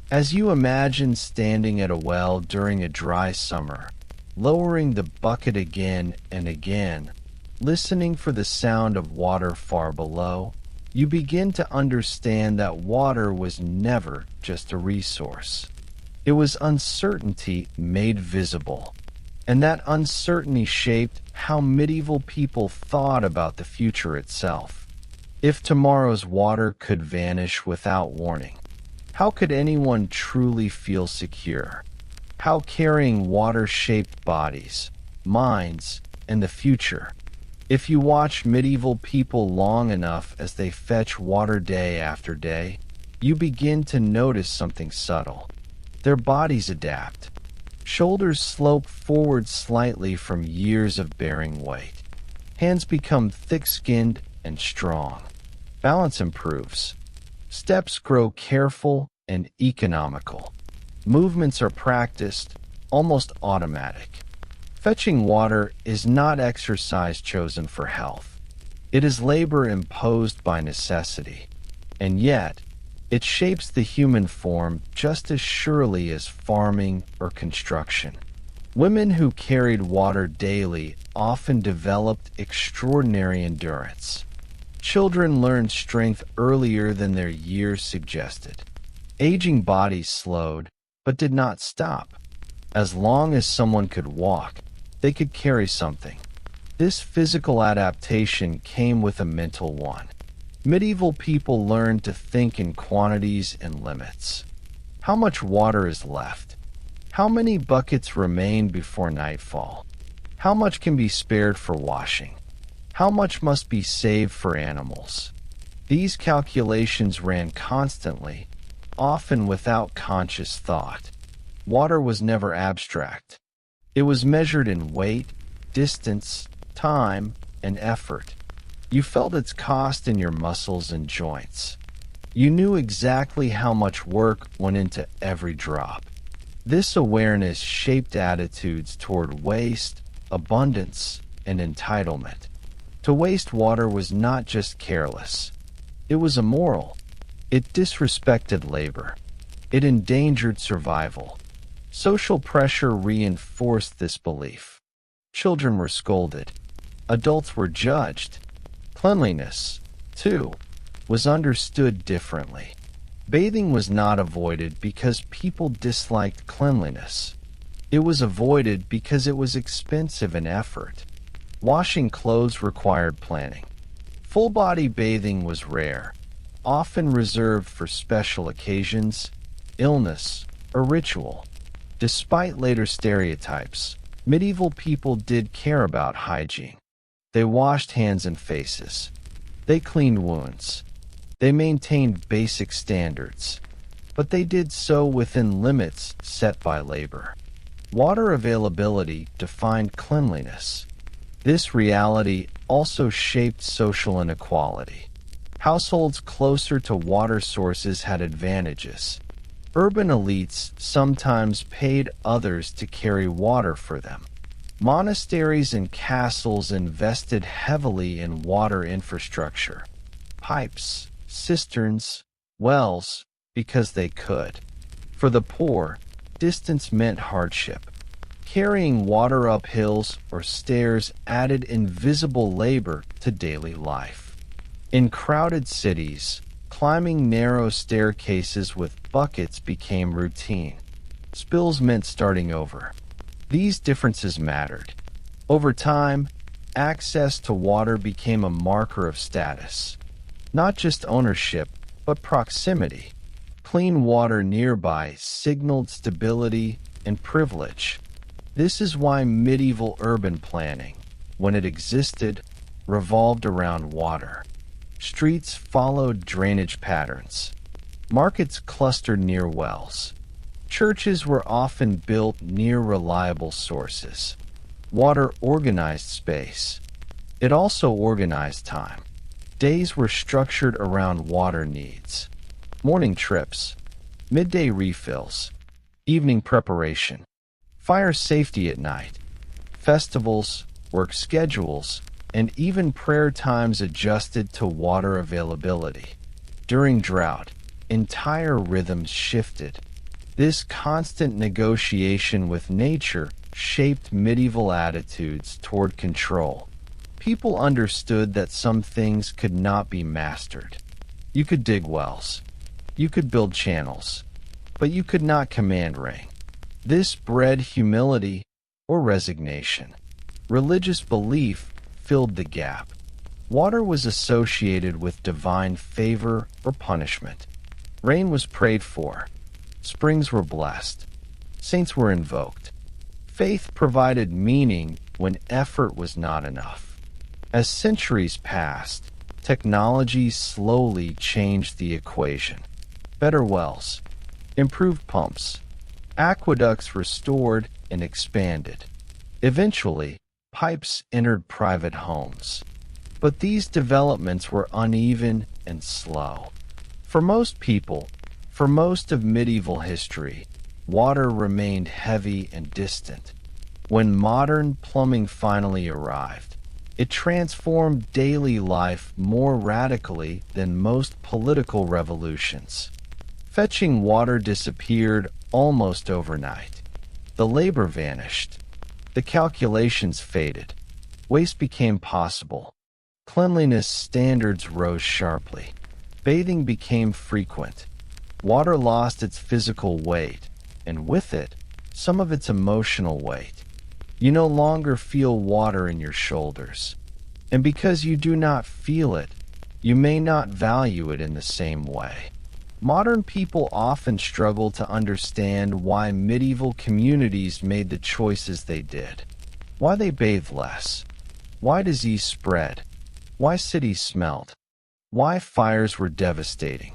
As you imagine standing at a well during a dry summer, lowering the bucket again and again, listening for the sound of water far below, you begin to understand that water was never just a resource. It was uncertainty made visible, and that uncertainty shaped how medieval people thought about the future itself. If tomorrow's water could vanish without warning, how could anyone truly feel secure? How carrying water shaped bodies, minds, and the future. If you watch medieval people long enough as they fetch water day after day, you begin to notice something subtle. Their bodies adapt. Shoulders slope forward slightly from years of bearing weight. Hands become thick-skinned and strong. Balance improves. Steps grow careful and economical. Movements are practiced, almost automatic. Fetching water is not exercise chosen for health. It is labor imposed by necessity. And yet, it shapes the human form just as surely as farming or construction. Women who carried water daily often developed extraordinary endurance. Children learned strength earlier than their years suggested. Aging bodies slowed, but did not stop. As long as someone could walk, they could carry something. This physical adaptation came with a mental one. Medieval people learned to think in quantities and limits. How much water is left? How many buckets remain before nightfall? How much can be spared for washing? How much must be saved for animals? These calculations ran constantly, often without conscious thought. Water was never abstract. It was measured in weight, distance, time, and effort. You felt its cost in your muscles and joints. You knew exactly how much work went into every drop. This awareness shaped attitudes toward waste, abundance, and entitlement. To waste water was not just careless. It was immoral. It disrespected labor. It endangered survival. Social pressure reinforced this belief. Children were scolded. Adults were judged. Cleanliness, too, was understood differently. Bathing was not avoided because people disliked cleanliness. It was avoided because it was expensive and effort. Washing clothes required planning. Full-body bathing was rare, often reserved for special occasions, illness, or ritual. Despite later stereotypes, medieval people did care about hygiene. They washed hands and faces. They cleaned wounds. They maintained basic standards, but they did so within limits set by labor. Water availability defined cleanliness. This reality also shaped social inequality. Households closer to water sources had advantages. Urban elites sometimes paid others to carry water for them. Monasteries and castles invested heavily in water infrastructure. Pipes, cisterns, wells, because they could. For the poor, distance meant hardship. Carrying water up hills or stairs added invisible labor to daily life. In crowded cities, climbing narrow staircases with buckets became routine. Spills meant starting over. These differences mattered. Over time, access to water became a marker of status. Not just ownership, but proximity. Clean water nearby signaled stability and privilege. This is why medieval urban planning, when it existed, revolved around water. Streets followed drainage patterns. Markets clustered near wells. Churches were often built near reliable sources. Water organized space. It also organized time. Days were structured around water needs. Morning trips, midday refills, evening preparation, fire safety at night, festivals, work schedules, and even prayer times adjusted to water availability. During drought, entire rhythms shifted. This constant negotiation with nature shaped medieval attitudes toward control. People understood that some things could not be mastered. You could dig wells. You could build channels. But you could not command rain. This bred humility or resignation. Religious belief filled the gap. Water was associated with divine favor or punishment. Rain was prayed for. Springs were blessed. Saints were invoked. Faith provided meaning when effort was not enough. As centuries passed, technology slowly changed the equation. Better wells, improved pumps, aqueducts restored and expanded. Eventually, pipes entered private homes. But these developments were uneven and slow. For most people, for most of medieval history, water remained heavy and distant. When modern plumbing finally arrived, it transformed daily life more radically than most political revolutions. Fetching water disappeared almost overnight. The labor vanished. The calculations faded. Waste became possible. Cleanliness standards rose sharply. Bathing became frequent. Water lost its physical weight, and with it, some of its emotional weight. You no longer feel water in your shoulders. And because you do not feel it, you may not value it in the same way. Modern people often struggle to understand why medieval communities made the choices they did. Why they bathed less. Why disease spread. Why cities smelled. Why fires were devastating.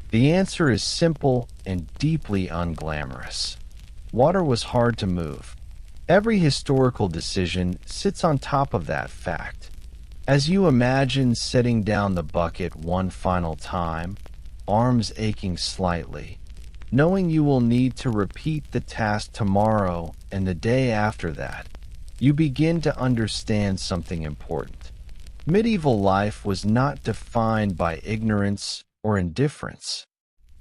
The answer is simple and deeply unglamorous. Water was hard to move. Every historical decision sits on top of that fact. As you imagine setting down the bucket one final time, arms aching slightly, knowing you will need to repeat the task tomorrow and the day after that, you begin to understand something important. Medieval life was not defined by ignorance or indifference.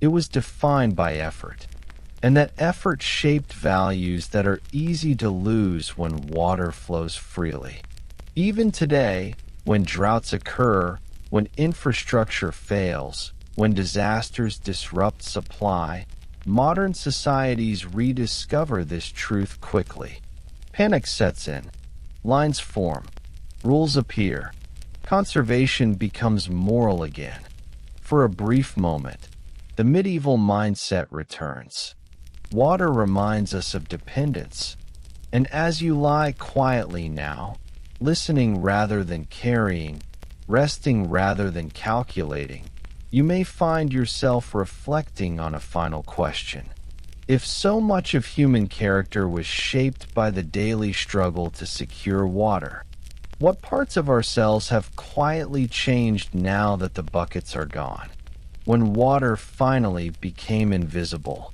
It was defined by effort, and that effort shaped values that are easy to lose when water flows freely. Even today, when droughts occur, when infrastructure fails, when disasters disrupt supply, modern societies rediscover this truth quickly. Panic sets in. Lines form. Rules appear. Conservation becomes moral again. For a brief moment, the medieval mindset returns. Water reminds us of dependence. And as you lie quietly now, listening rather than carrying, resting rather than calculating, you may find yourself reflecting on a final question. If so much of human character was shaped by the daily struggle to secure water, what parts of ourselves have quietly changed now that the buckets are gone? When water finally became invisible.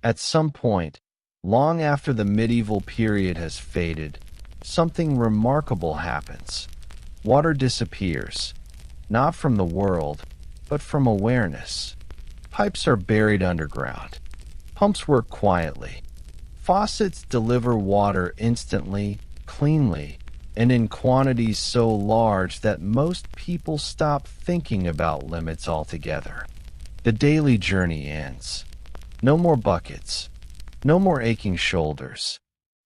At some point, long after the medieval period has faded, something remarkable happens. Water disappears, not from the world, but from awareness. Pipes are buried underground. Pumps work quietly. Faucets deliver water instantly, cleanly, and in quantities so large that most people stop thinking about limits altogether. The daily journey ends. No more buckets. No more aching shoulders.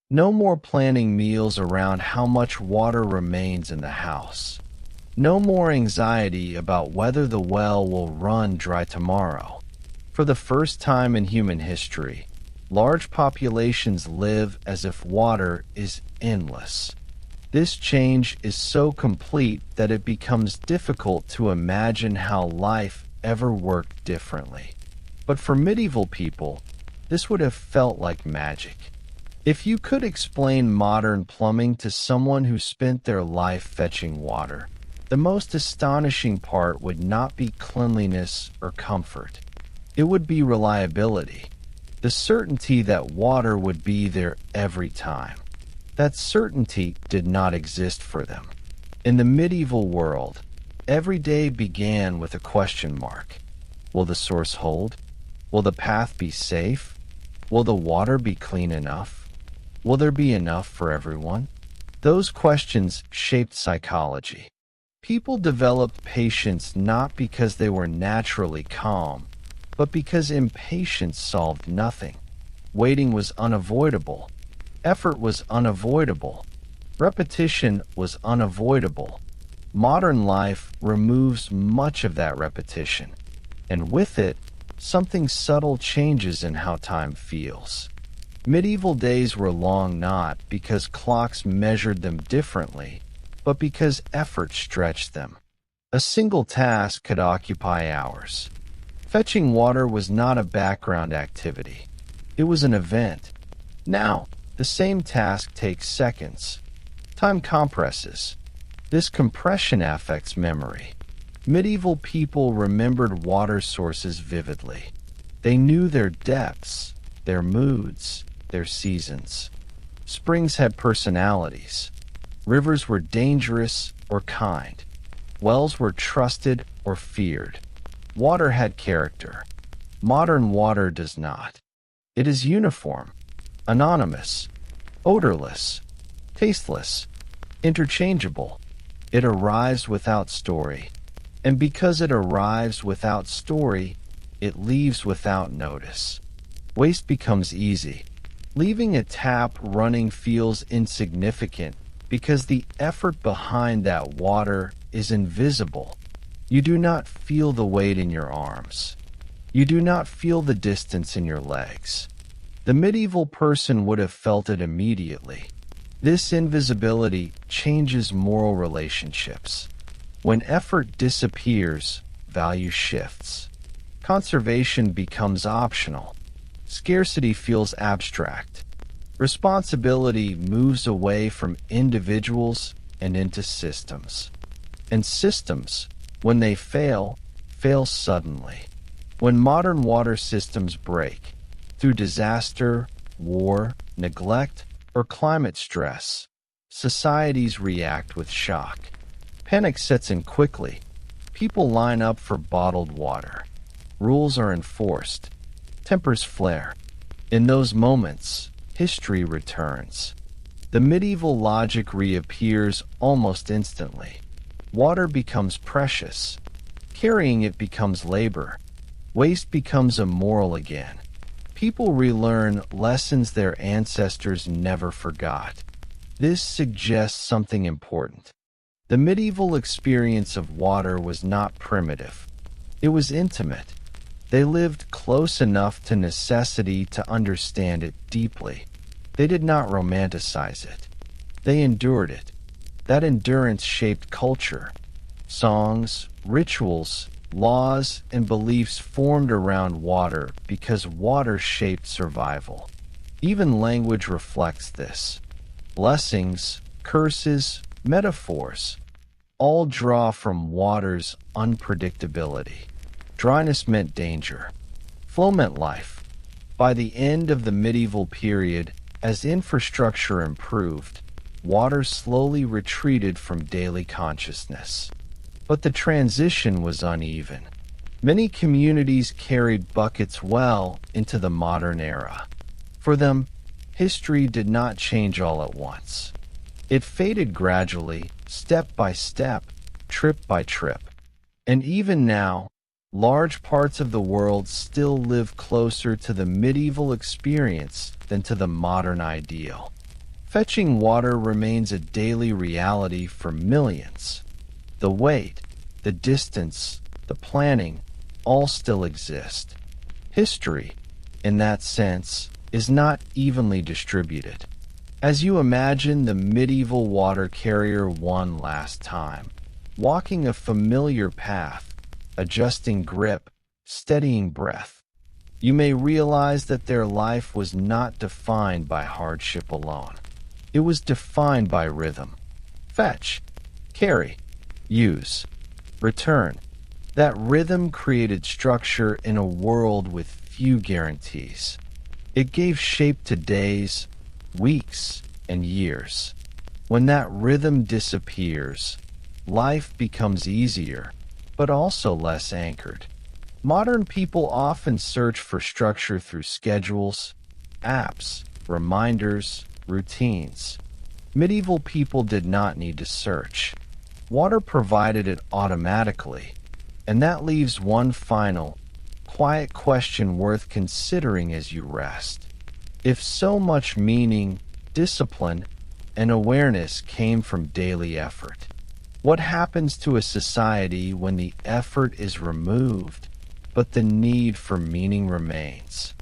No more planning meals around how much water remains in the house. No more anxiety about whether the well will run dry tomorrow. For the first time in human history, large populations live as if water is endless. This change is so complete that it becomes difficult to imagine how life ever worked differently. But for medieval people, this would have felt like magic. If you could explain modern plumbing to someone who spent their life fetching water, the most astonishing part would not be cleanliness or comfort. It would be reliability, the certainty that water would be there every time. That certainty did not exist for them. In the medieval world, every day began with a question mark. Will the source hold? Will the path be safe? Will the water be clean enough? Will there be enough for everyone? Those questions shaped psychology. People developed patience not because they were naturally calm, but because impatience solved nothing. Waiting was unavoidable. Effort was unavoidable. Repetition was unavoidable. Modern life removes much of that repetition, and with it, something subtle changes in how time feels. Medieval days were long not because clocks measured them differently, but because effort stretched them. A single task could occupy hours. Fetching water was not a background activity. It was an event. Now, the same task takes seconds. Time compresses. This compression affects memory. Medieval people remembered water sources vividly. They knew their depths, their moods, their seasons. Springs had personalities. Rivers were dangerous or kind. Wells were trusted or feared. Water had character. Modern water does not. It is uniform, anonymous, odorless, tasteless, interchangeable. It arrives without story. And because it arrives without story, it leaves without notice. Waste becomes easy. Leaving a tap running feels insignificant because the effort behind that water is invisible. You do not feel the weight in your arms. You do not feel the distance in your legs. The medieval person would have felt it immediately. This invisibility changes moral relationships. When effort disappears, value shifts. Conservation becomes optional. Scarcity feels abstract. Responsibility moves away from individuals and into systems. And systems, when they fail, fail suddenly. When modern water systems break, through disaster, war, neglect, or climate stress, societies react with shock. Panic sets in quickly. People line up for bottled water. Rules are enforced. Tempers flare. In those moments, history returns. The medieval logic reappears almost instantly. Water becomes precious. Carrying it becomes labor. Waste becomes immoral again. People relearn lessons their ancestors never forgot. This suggests something important. The medieval experience of water was not primitive. It was intimate. They lived close enough to necessity to understand it deeply. They did not romanticize it. They endured it. That endurance shaped culture. Songs, rituals, laws, and beliefs formed around water because water shaped survival. Even language reflects this. Blessings, curses, metaphors, all draw from water's unpredictability. Dryness meant danger. Flow meant life. By the end of the medieval period, as infrastructure improved, water slowly retreated from daily consciousness. But the transition was uneven. Many communities carried buckets well into the modern era. For them, history did not change all at once. It faded gradually, step by step, trip by trip. And even now, large parts of the world still live closer to the medieval experience than to the modern ideal. Fetching water remains a daily reality for millions. The weight, the distance, the planning, all still exist. History, in that sense, is not evenly distributed. As you imagine the medieval water carrier one last time, walking a familiar path, adjusting grip, steadying breath, you may realize that their life was not defined by hardship alone. It was defined by rhythm. Fetch, carry, use, return. That rhythm created structure in a world with few guarantees. It gave shape to days, weeks, and years. When that rhythm disappears, life becomes easier, but also less anchored. Modern people often search for structure through schedules, apps, reminders, routines. Medieval people did not need to search. Water provided it automatically, and that leaves one final, quiet question worth considering as you rest. If so much meaning, discipline, and awareness came from daily effort. What happens to a society when the effort is removed, but the need for meaning remains?